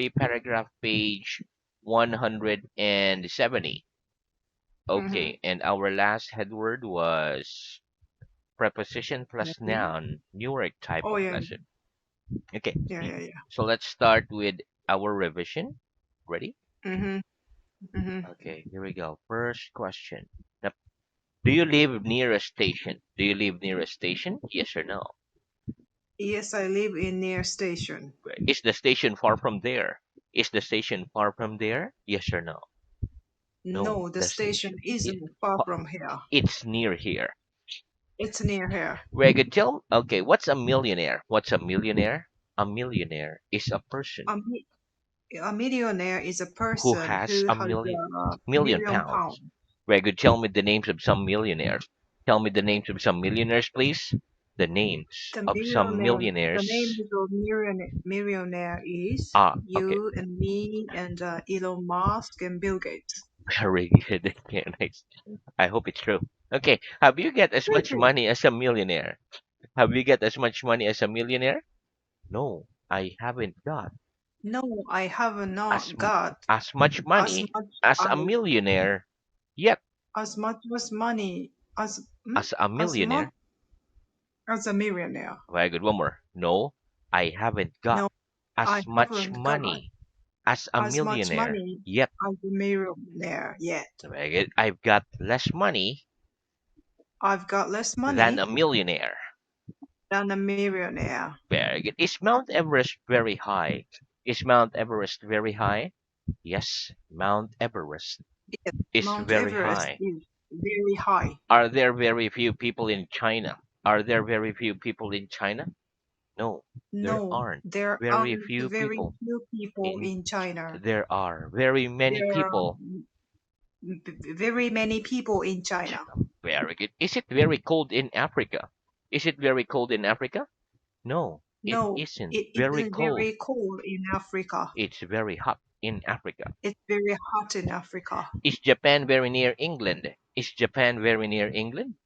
paragraph page 170. Mm-hmm. Okay, and our last head word was preposition plus Okay. noun, newer type Oh of yeah, lesson. Okay, yeah, yeah, yeah. so let's start with our revision. Ready? Mm-hmm. Mm-hmm. Okay, here we go. First question. Now, do you live near a station? Do you live near a station? Yes or no? Yes, I live in near station. Is the station far from there? Is the station far from there? Yes or no? No, No, the the station station. isn't far from here. It's near here. It's near here. Very good. Okay, what's a millionaire? What's a millionaire? A millionaire is a person A, mi- a millionaire is a who person has who a has a million million pounds. pounds. Very good. Tell me the names of some millionaires. Tell me the names of some millionaires, please. The names of some The name millionaires. of the millionaire is Ah, okay. you and me and Elon Musk and Bill Gates. Very good. Okay, nice. I hope it's true. Okay. Have you get as much Really? money as a millionaire? Have you get as much money as a millionaire? No, I haven't got No, I have as not got as much as money much as I a millionaire yet. as much as money As a as much millionaire. as a millionaire. Very good. One more. No, I haven't got No, I as much haven't got money as a as much millionaire money yet. as a millionaire yet. Very good. I've got less money I've got less than a money millionaire. than a millionaire. Very good. Is Mount Everest very high? Is Mount Everest very high? Yes, Mount Everest Yes, is Mount very Everest high. is very high. Are there very few people in China? Are there very few people in China? No, there No, aren't there very aren't few very people few people in. in China. There are very many There are people. very many people in China. Very good. Is it very cold in Africa? Is it very cold in Africa? No, it No, isn't it very isn't cold. very cold in Africa. It's very hot in Africa. It's very hot in Africa. Is Japan very near England? Is Japan very near England?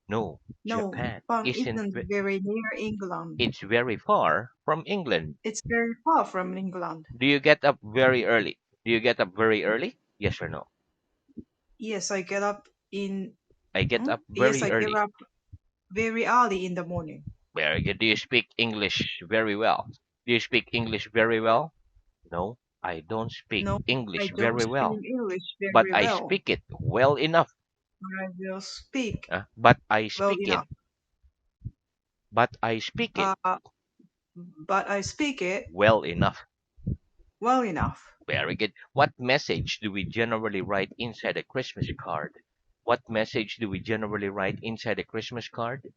No, No, Japan Japan isn't. isn't very near England. It's very far from England. It's very far from England. Do you get up very early? Do you get up very early? Yes or no? Yes, I get up I get up Yes, very I get early. up very early in the morning. Very good. Do you speak English very well? Do you speak English very well? No, I don't speak No, I English don't very speak well, English but very I well, speak it well enough. but I will speak But I well speak it. enough. But I speak it Uh, but I speak it well enough. well enough. Very good. What message do we generally write inside a Christmas card? What message do we generally write inside a Christmas card?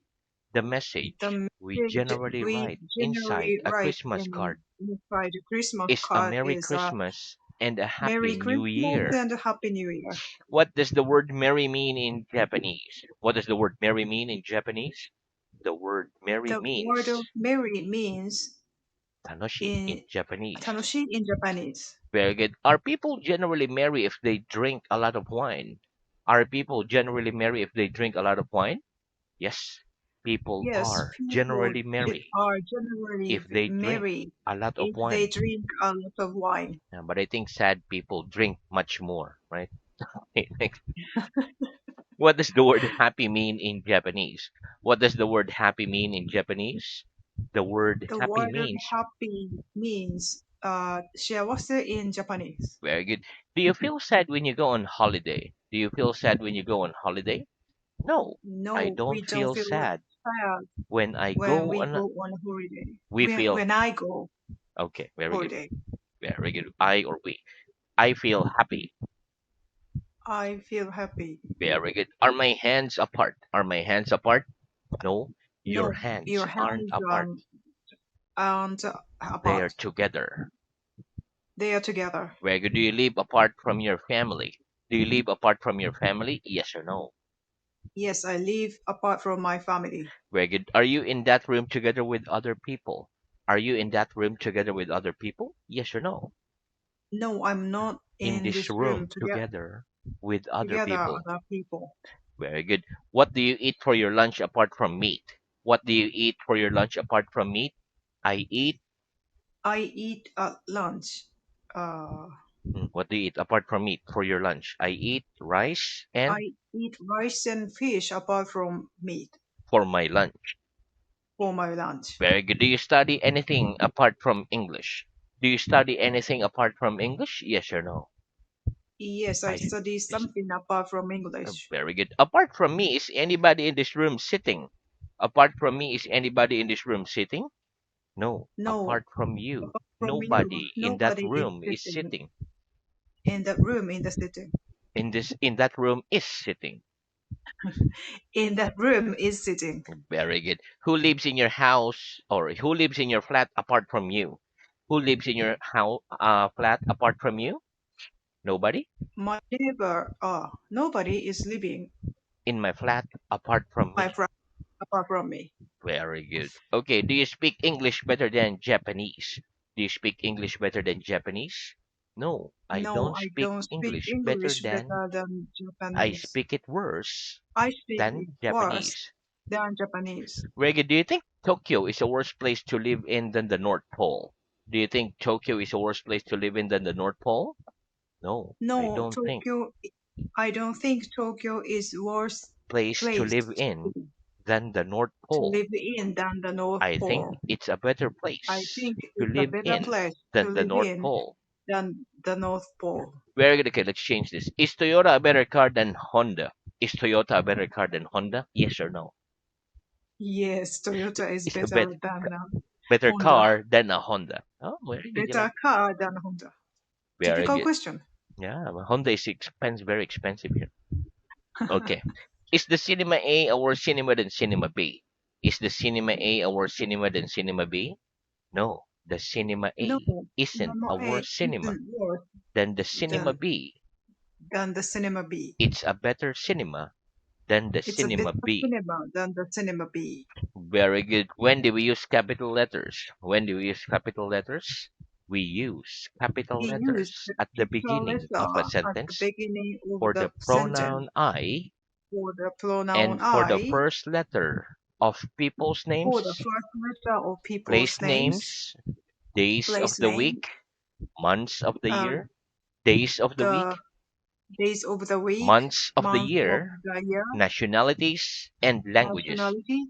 The message The we message generally we write inside generally a write Christmas card inside the Christmas is a card Merry is Christmas and a Happy Merry New Christmas Year. and a Happy New Year. What does the word merry mean in Japanese? What does the word merry mean in Japanese? The word merry The word means of merry means tanoshi in in Japanese. tanoshi in Japanese. Very good. Are people generally merry if they drink a lot of wine? Are people generally merry if they drink a lot of wine? Yes, people Yes, are generally merry are generally if they drink merry a lot of if they wine. drink a lot of wine. But I think sad people drink much more, right? What does the word happy mean in Japanese? What does the word happy mean in Japanese? The word The happy word means happy means 幸せ in Japanese. very good. Do you feel sad when you go on holiday? Do you feel sad when you go on holiday? No, I No, we don't don't feel feel sad sad when I when go we on. go on holiday. We feel When I go okay. Very good. holiday, Very good. I or we. I feel happy. I feel happy. Very good. Are my hands apart? Are my hands apart? No, your No, hands your aren't hands apart. aren't They are apart. together. They are together. Very good. Do you live apart from your family? Do you live apart from your family? Yes or no? Yes, I live apart from my family. Very good. Are you in that room together with other people? Are you in that room together with other people? Yes or no? No, I'm not In in this this room room together with other together people. other people. Very good. What do you eat for your lunch apart from meat? What do you eat for your lunch apart from meat? I eat I eat at lunch. Uh, What do you eat apart from meat for your lunch? I eat rice and I eat rice and fish apart from meat for my lunch. for my lunch. Very good. Do you study anything apart from English? Do you study anything apart from English? Yes or no? Yes, I I study yes, something apart from English. very good. Apart from me, is anybody in this room sitting? Apart from me, is anybody in this room sitting? No. No, Apart from you, apart from you, nobody in that nobody is room is sitting sitting. in the room in the sitting. In that room is sitting. In that room is sitting. Very good. Who lives in your house or who lives in your flat apart from you? Who lives in your house flat apart from you? Nobody. My neighbor, nobody is living In my flat apart from my me. flat apart from me. Very good. Okay, do you speak English better than Japanese? Do you speak English better than Japanese? No, I No, don't I speak don't speak English better English than better than I Japanese. speak it worse I speak it than worse Japanese. than Japanese. Very good. Do you think Tokyo is a worse place to live in than the North Pole? Do you think Tokyo is a worse place to live in than the North Pole? No, I No, don't think. Tokyo. I don't think Tokyo is worse Place to place live in than the North to Pole. live in than the North I think Pole. it's a better I place think to it's a live better in place to than the live North in Pole. than the North Pole. Very good. Okay, let's change this. Is Toyota a better car than Honda? Is Toyota a better car than Honda? Yes or no? Yes, Toyota is It's a better than better Honda. car than a Honda. Oh, very good. You like Better car than Honda. very Typical good. question. Yeah, well, Honda is very expensive here. Okay. Is the Cinema A a worse cinema than Cinema B? Is the Cinema A a worse cinema than Cinema B? No, the Cinema No, A isn't Cinema a A worse cinema isn't worse than the Cinema than B. the Cinema B. It's a better cinema than the It's a Cinema better B. cinema than the Cinema B. Very good. When do we use capital letters? When do we use capital letters? We use capital We use letters the at the capital beginning of a letter at the sentence beginning of for the the sentence pronoun I for the pronoun and for the I, first letter of people's for the names, first letter of people's place names, names, days of place the name, week, months of the um, year, days of the week, the days of the week, months of the month of year, the year, nationalities, and languages. nationality,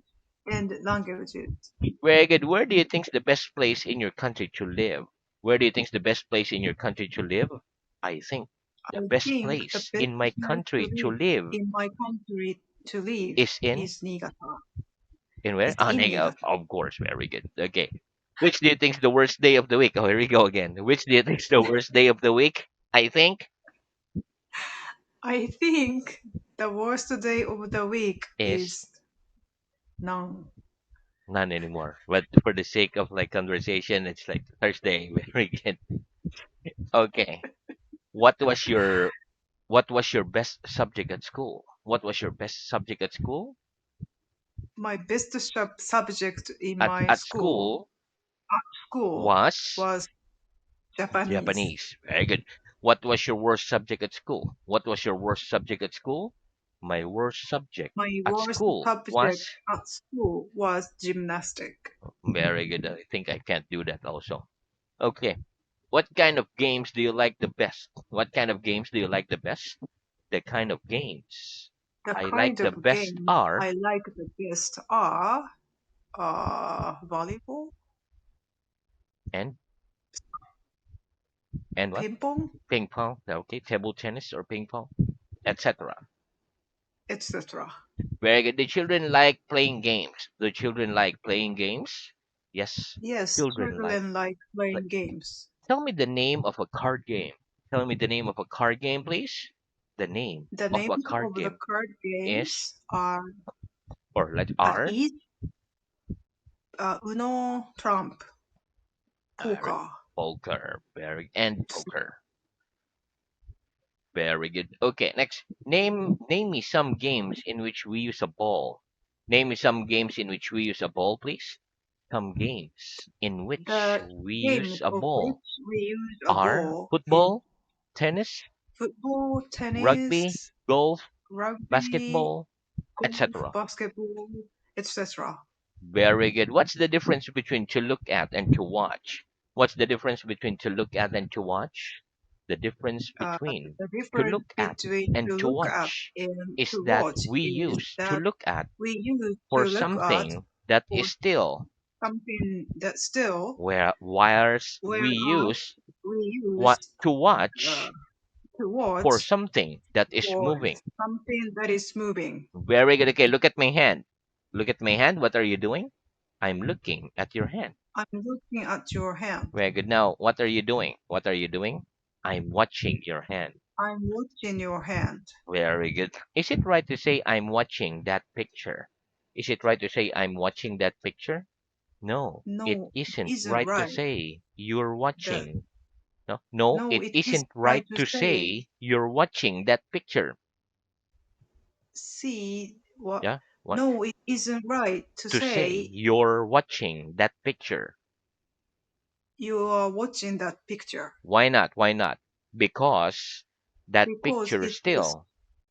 and languages. Very good. Where do you think is the best place in your country to live? Where do you think is the best place in your country to live? I think the I best think the place best in my place to country to live live in my country to live is is Niigata. in where? It's in Niigata. Of course, very good. Okay. Which do you think is the worst day of the week? Oh, here we go again. Which do you think is the worst day of the week? I think I think the worst day of the week is is none. none anymore. But for the sake of like conversation, it's like Thursday. Very good. Okay. What was your what was your best subject at school? What was your best subject at school? My best subject in At my at school school was was Japanese. Japanese. Very good. What was your worst subject at school? What was your worst subject at school? My worst subject My at worst school subject was at school was gymnastic. very good. I think I can't do that also. Okay. What kind of games do you like the best? What kind of games do you like the best? The kind of games The I like kind the of best games are I like the best are volleyball, and what? ping pong, Ping pong. Okay, table tennis or ping pong, etc. etc. Very good. The children like playing games. The children like playing games. Yes, Yes, children like children like play. playing games. Tell me the name of a card game. Tell me the name of a card game, please. The name The of a names card of the game card is, games or let R, is Uno, Trump, poker. poker. And poker. Very good. Okay, next. Name me some games in which we use a ball. Name me some games in which we use a ball, please. Some games in which The we use games a of which ball we use a are ball in football, tennis, football, rugby, tennis, golf, rugby, basketball, golf, etc. basketball, etc. Very good. What's the difference between to look at and to watch? What's the difference between to look at and to watch? The difference Uh, between the to difference look at between and to to look at watch and is to that watch we is use to that look at we use for to look at something that for is still, something that still, whereas we whereas use we use what to uh, watch to for watch something that is for moving. something that is moving. Very good. Okay, look at my hand. Look at my hand. What are you doing? I'm looking at your hand. I'm looking at your hand. Very good. Now, what are you doing? What are you doing? I'm watching your hand. I'm watching your hand. Very good. Is it right to say I'm watching that picture? Is it right to say I'm watching that picture? No, it No, it isn't isn't right to right. say you're The watching. No, no, no, it it isn't isn't right right to to say say you're watching that picture. see what. Yeah, what? No, it isn't right to To say say you're watching that picture. you are watching that picture Why not? Why not? Because that because picture it is still.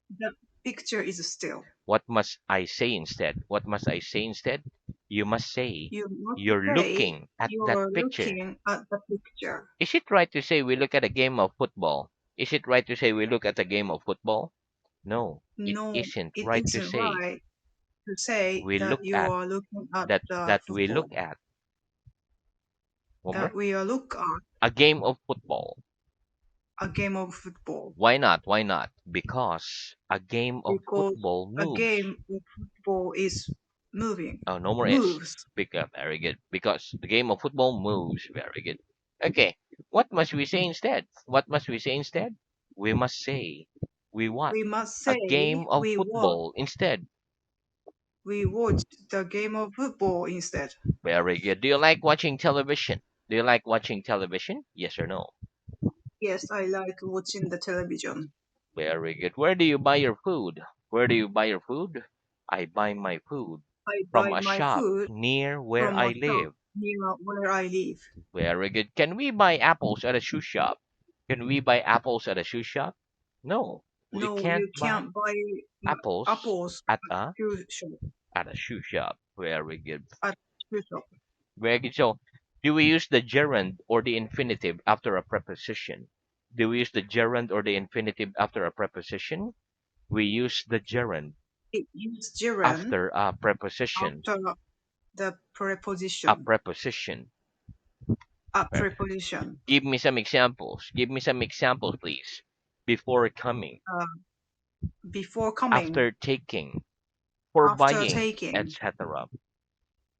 the picture is still. What must I say instead? What must I say instead? You must say You must you're say looking at that you're picture. looking at the picture. Is it right to say we look at a game of football? Is it right to say we look at a game of football? No, it No, isn't it right to isn't say right to say we that look you at are looking at the that we football. look at. One That more. we are look at A game of football. a game of football Why not? Why not? Because a game of because football a moves. game of football is moving, Oh, no more S. moves. Very good. Because the game of football moves. Very good. Okay. What must we say instead? What must we say instead? We must say we what? We must A say game of football instead. we watch the game of football instead. Very good. Do you like watching television? Do you like watching television? Yes or no? Yes, I like watching the television. Very good. Where do you buy your food? Where do you buy your food? I buy my food I from buy a my shop food near where from a I shop live. near where I live. Very good. Can we buy apples at a shoe shop? Can we buy apples at a shoe shop? No, we No, can't you buy can't buy apples apples at at shoe shop. a shoe shop. Very good. At shoe shop. Very good. So, do we use the gerund or the infinitive after a preposition? Do we use the gerund or the infinitive after a preposition? We use the gerund It uses gerund after a preposition. after the A preposition. preposition. A Right. preposition. Give me some examples. Give me some examples, please. Before coming, Uh, before coming, after taking, for after buying, taking, etc.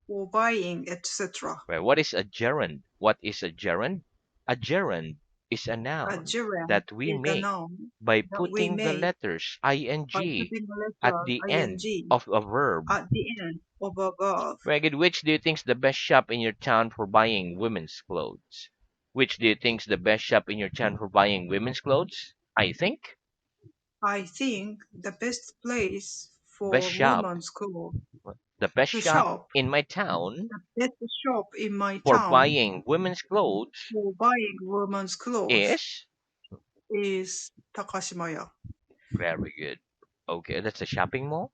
for buying, etc. Right. What is a gerund? What is a gerund? A gerund is a A noun gerund that we is a make noun by that we putting the make letters by ing putting the at letter the end ing of a verb. at the end of a verb. Very good. Which do you think is the best shop in your town for buying women's clothes? Which do you think is the best shop in your town for buying women's clothes? I think I think the best place best for shop, women's clothes the best to shop shop, in my town the best shop in my for town buying women's clothes for buying women's clothes is is Takashimaya. very good. Okay, that's a shopping mall.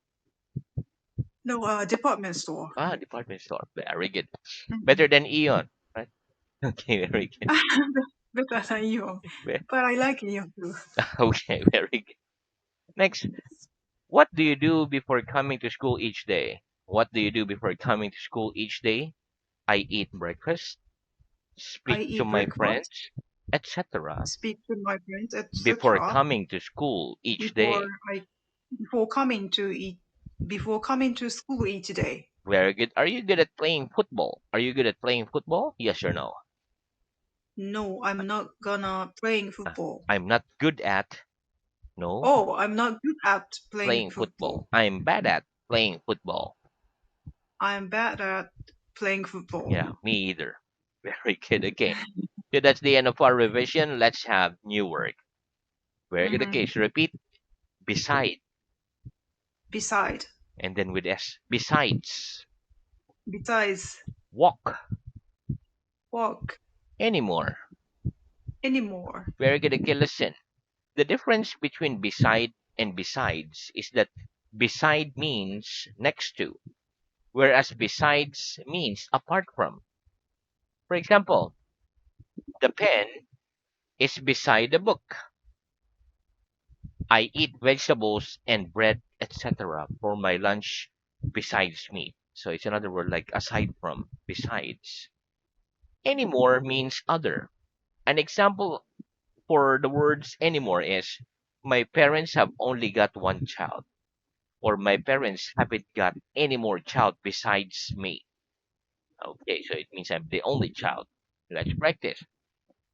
No, department store. Ah, department store. Very good. Better Mhm. than Eon, right? Okay, very good. Better than you, but I like you too. Okay, very good. Next, what do you do before coming to school each day? What do you do before coming to school each day? I eat breakfast, I speak to eat my breakfast, friends, etc. speak to my friends, before etc. coming to school each Before day. I before coming to eat before coming to school each day. Very good. Are you good at playing football? Are you good at playing football? Yes or no? No, I'm not gonna playing Uh, football. I'm not good at, no, Oh, I'm not good at playing playing football. football. I'm bad at playing football. I'm bad at playing football. Yeah, me either. Very good. Okay. So that's the end of our revision. Let's have new work. Very good. Hmm. Okay. So repeat beside Beside, and then with S. Besides. besides, Walk walk anymore. anymore. Very good. Okay. Listen. The difference between beside and besides is that beside means next to, whereas besides means apart from. For example, The pen is beside the book. I eat vegetables and bread, etc. for my lunch besides meat. So it's another word like aside from, besides. Anymore means other. An example for the words anymore is my parents have only got one child, or my parents haven't got any more child besides me. Okay, so it means I'm the only child. Let's practice.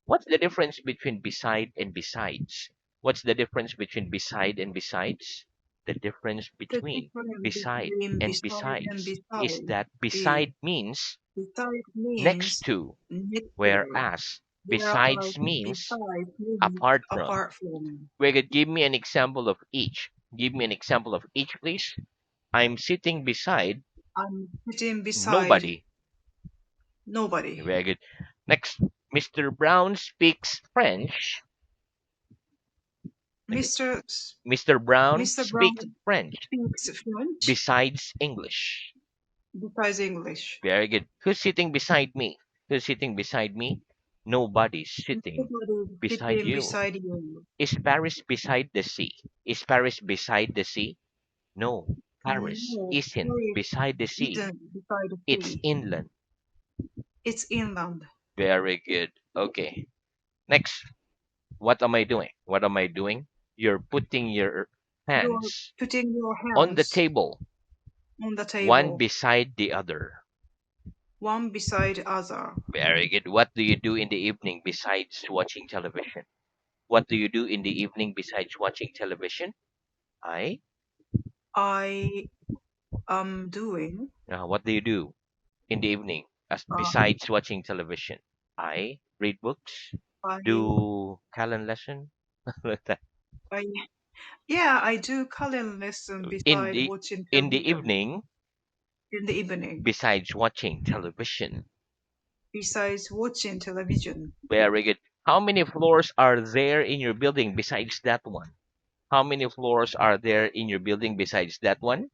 What's the difference between beside and besides? What's the difference between beside and besides? The difference The between difference beside between and beside and besides is beside that is beside means beside next means to, next to, whereas whereas besides means beside means apart from. apart from. We could give me an example of each. Give me an example of each, please. I'm sitting beside I'm sitting beside nobody. nobody. Very good. Next, Mr. Brown speaks French. Okay. Mr. Mr. Brown Mr. speaks Brown French speaks French besides English. besides English. Very good. Who's sitting beside me? Who's sitting beside me? Nobody's sitting Nobody beside sitting you. beside you. Is Paris beside the sea? Is Paris beside the sea? No. Paris No, isn't Paris beside the sea. isn't beside the It's sea. inland. It's inland. Very good. Okay. Next. What am I doing? What am I doing? You're putting your You're hands putting your on the hands table, on the one table, beside the other. one beside other. Very good. What do you do in the evening besides watching television? What do you do in the evening besides watching television? I. I am doing What do you do in the evening as uh, besides watching television? I read books, I do Callan lesson. I yeah, I do coloring lesson in beside the watching in the television evening in the evening. besides watching television. Besides watching television, Very good. How many floors are there in your building besides that one? How many floors are there in your building besides that one?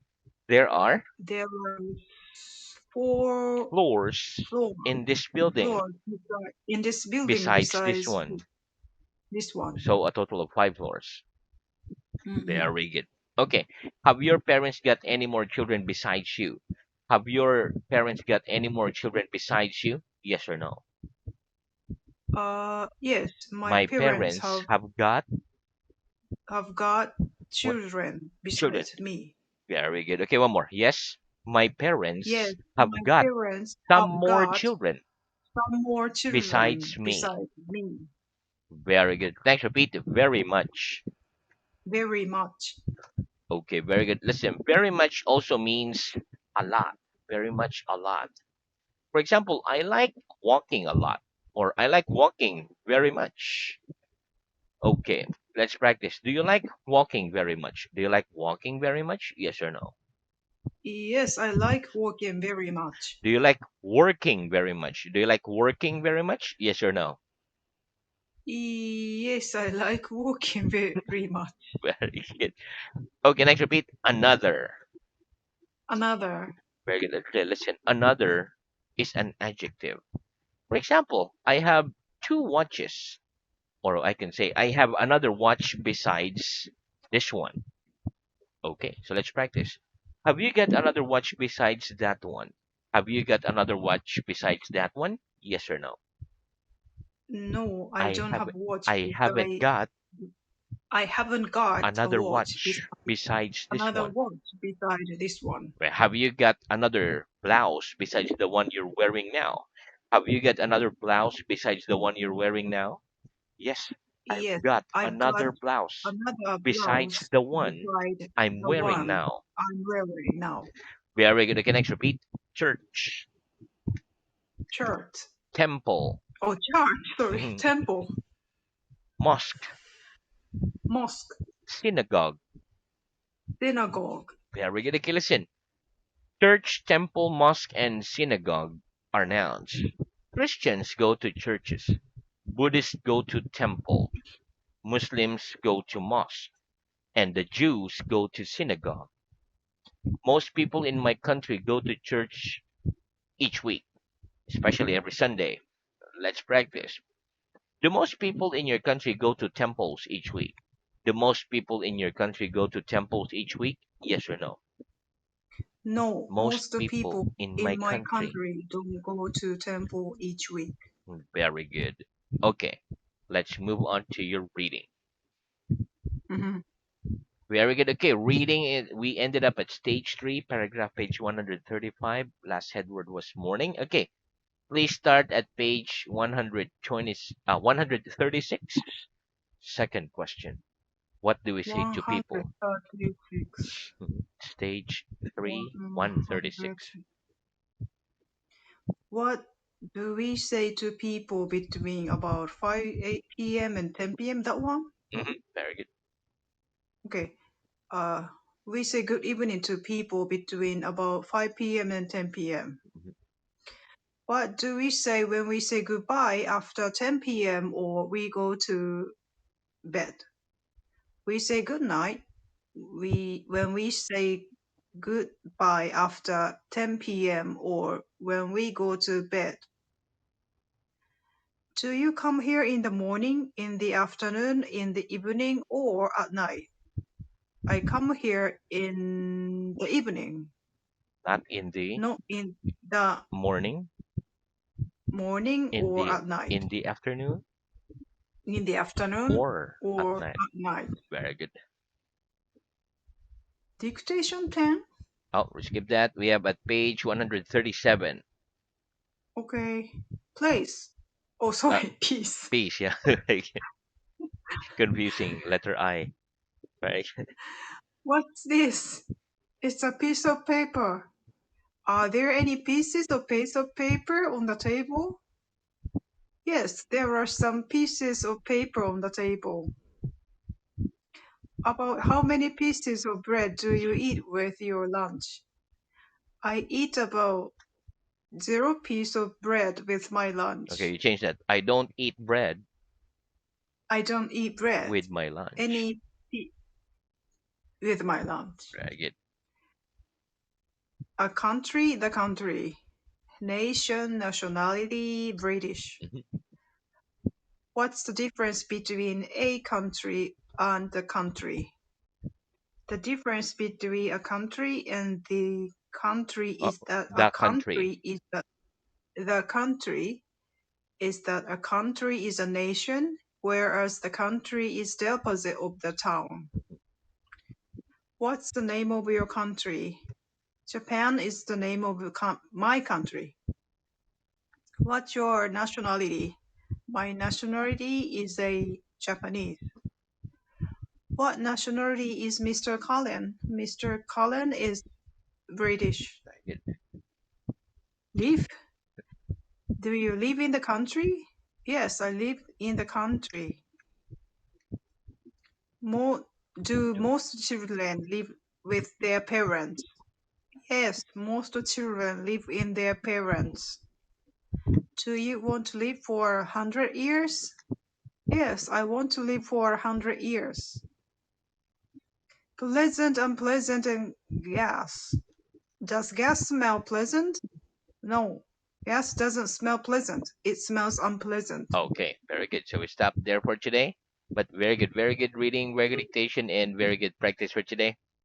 There are there are four floors floors in this building in this building besides this besides one. this one. So a total of 5 floors. Mm-mm. Very good. Okay. Have your parents got any more children besides you? Have your parents got any more children besides you? Yes or no? Yes, my My parents parents have got have got what children children? besides me. Very good. Okay, one more. Yes, my Yes, parents my have got parents some have more got children some more children besides me. besides me. Very good. Thanks, repeat. Very much. Very much. Okay, very good. Listen, very much also means a lot. Very much a lot. For example, I like walking a lot, or I like walking very much. Okay, let's practice. Do you like walking very much? Do you like walking very much? Yes or no? Yes, I like walking very much. Do you like working very much? Do you like working very much? Yes or no? Yes, I like walking very much. Very good. Okay, next repeat. Another. Another, Very good. Listen. Another is an adjective. For example, I have two watches, or I can say I have another watch besides this one. Okay, so let's practice. Have you got another watch besides that one? Have you got another watch besides that one? Yes or no? no, I I don't have have watch I haven't beside. got I haven't got a another watch watch besides this another one. watch beside this one. Well, have you got another blouse besides the one you're wearing now? Have you got another blouse besides the one you're wearing now? Yes, I've Yes, got I've got another blouse another besides blouse the one beside I'm the wearing one now. I'm wearing now. Very good. Okay, next repeat. Church, Church. temple, Oh, church, sorry. mhm, Temple. mosque, Mosque. synagogue. Synagogue. Very good. Okay, listen. Church, temple, mosque, and synagogue are nouns. Christians go to churches. Buddhists go to temple. Muslims go to mosque. And the Jews go to synagogue. Most people in my country go to church each week, especially every Sunday. Let's practice. Do most people in your country go to temples each week? Do most people in your country go to temples each week? Yes or no? No, Most most of the people people in my in my country. country don't go to temple each week. Very good. Okay, let's move on to your reading. Mhm. Very good. Okay, reading it. We ended up at stage three, paragraph page 135. Last headword was morning. Okay, please start at page 120, 136. Second question. What do we say to people? 136. Stage 3, 136. 100. What do we say to people between about 5 8 p.m. and 10 p.m.? That one? Very good. Okay. Uh, we say good evening to people between about 5 p.m. and 10 p.m. Mhm. What do we say when we say goodbye after 10 p.m. or we go to bed? We say good night. When we say goodbye after 10 p.m. or when we go to bed. Do you come here in the morning, in the afternoon, in the evening, or at night? I come here in the evening, Not in the not in the morning, morning or at night. in the afternoon, In the afternoon or at or night. at night. Very good. Dictation 10. Oh, we skip that. We have at page 137. Okay. Place. Oh, Uh, sorry, peace. Peace, yeah. Confusing letter I. Very good. What's this? It's a piece of paper. Are there any pieces of paper on the table? Yes, there are some pieces of paper on the table. About how many pieces of bread do you eat with your lunch? I eat about 0 piece of bread with my Okay, lunch. you change that. I don't eat bread I don't eat bread with my lunch. any pi- with my lunch. Very good. A country, the country. Nation, nationality, British. Mhm. What's the difference between a country and the country? The difference between a country and the country Oh, is that a the country. country is the country is that a country is a nation, whereas the country is the opposite of the town. What's the name of your country? Japan is the name of my country. What's your nationality? My nationality is a Japanese. What nationality is Mr. Cullen? Mr. Cullen is British. Very good. Live? Do you live in the country? Yes, I live in the country. More, do Do most children live with their parents? Yes, most children live in their parents. Do you want to live for 100 years? Yes, I want to live for 100 years. Pleasant, unpleasant, and gas. Does gas smell pleasant? No, gas doesn't smell pleasant. It smells unpleasant. Okay, very good. So we stop there for today. But very good reading, very good dictation, and very good practice for today.